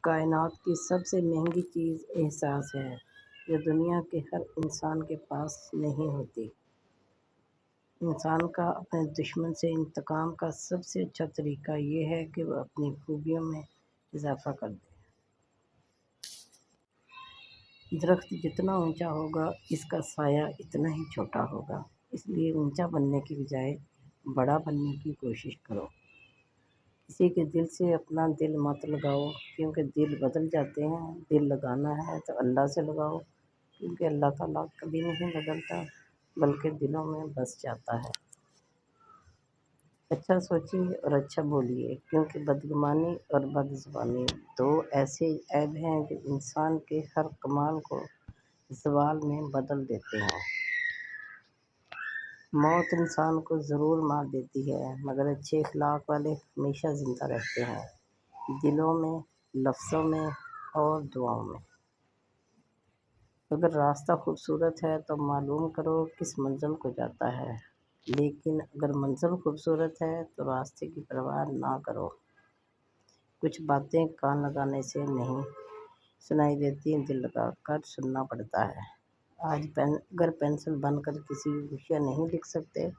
کائنات کی سب سے مہنگی چیز احساس ہے، جو دنیا کے ہر انسان کے پاس نہیں ہوتی۔ انسان کا اپنے دشمن سے انتقام کا سب سے اچھا طریقہ یہ ہے کہ وہ اپنی خوبیوں میں اضافہ کر دے۔ درخت جتنا اونچا ہوگا، اس کا سایہ اتنا ہی چھوٹا ہوگا۔ اس لیے اونچا بننے کی بجائے بڑا بننے کی کوشش کرو۔ کسی کے دل سے اپنا دل مت لگاؤ، کیونکہ دل بدل جاتے ہیں۔ دل لگانا ہے تو اللہ سے لگاؤ، کیونکہ اللہ تعالیٰ کبھی نہیں بدلتا بلکہ دلوں میں بس جاتا ہے۔ اچھا سوچیے اور اچھا بولیے، کیونکہ بدگمانی اور بدزبانی دو ایسے عیب ہیں جو انسان کے ہر کمال کو زوال میں بدل دیتے ہیں۔ موت انسان کو ضرور مار دیتی ہے، مگر اچھے اخلاق والے ہمیشہ زندہ رہتے ہیں، دلوں میں، لفظوں میں اور دعاؤں میں۔ اگر راستہ خوبصورت ہے تو معلوم کرو کس منزل کو جاتا ہے، لیکن اگر منزل خوبصورت ہے تو راستے کی پرواہ نہ کرو۔ کچھ باتیں کان لگانے سے نہیں سنائی دیتی، دل لگا کر سننا پڑتا ہے۔ آج اگر پینسل بن کر کسی کی خوشیاں نہیں لکھ سکتے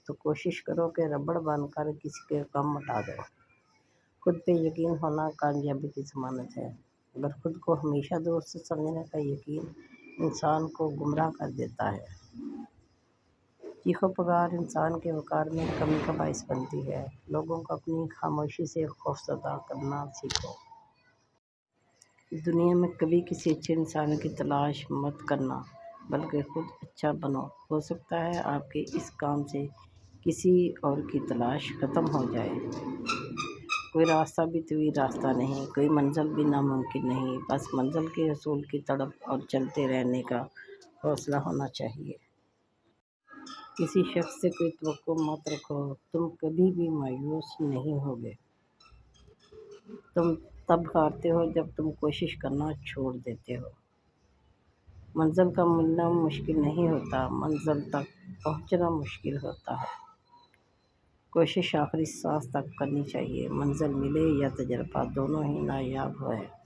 تو کوشش کرو کہ ربڑ بن کر کسی کے غم مٹا دو۔ خود پہ یقین ہونا کامیابی کی ضمانت ہے، مگر خود کو ہمیشہ دوست سمجھنے کا یقین انسان کو گمراہ کر دیتا ہے۔ چیخو پکار انسان کے وقار میں کمی کا باعث بنتی ہے۔ لوگوں کو اپنی خاموشی سے خوفزدہ کرنا سیکھو۔ دنیا میں کبھی کسی اچھے انسان کی تلاش مت کرنا، بلکہ خود اچھا بنو۔ ہو سکتا ہے آپ کے اس کام سے کسی اور کی تلاش ختم ہو جائے۔ کوئی راستہ بھی طویل راستہ نہیں، کوئی منزل بھی ناممکن نہیں، بس منزل کے حصول کی تڑپ اور چلتے رہنے کا حوصلہ ہونا چاہیے۔ کسی شخص سے کوئی توقع مت رکھو، تم کبھی بھی مایوس نہیں ہوگے۔ تم تب ہارتے ہو جب تم کوشش کرنا چھوڑ دیتے ہو۔ منزل کا ملنا مشکل نہیں ہوتا، منزل تک پہنچنا مشکل ہوتا ہے۔ کوشش آخری سانس تک کرنی چاہیے، منزل ملے یا تجربہ، دونوں ہی نایاب ہے۔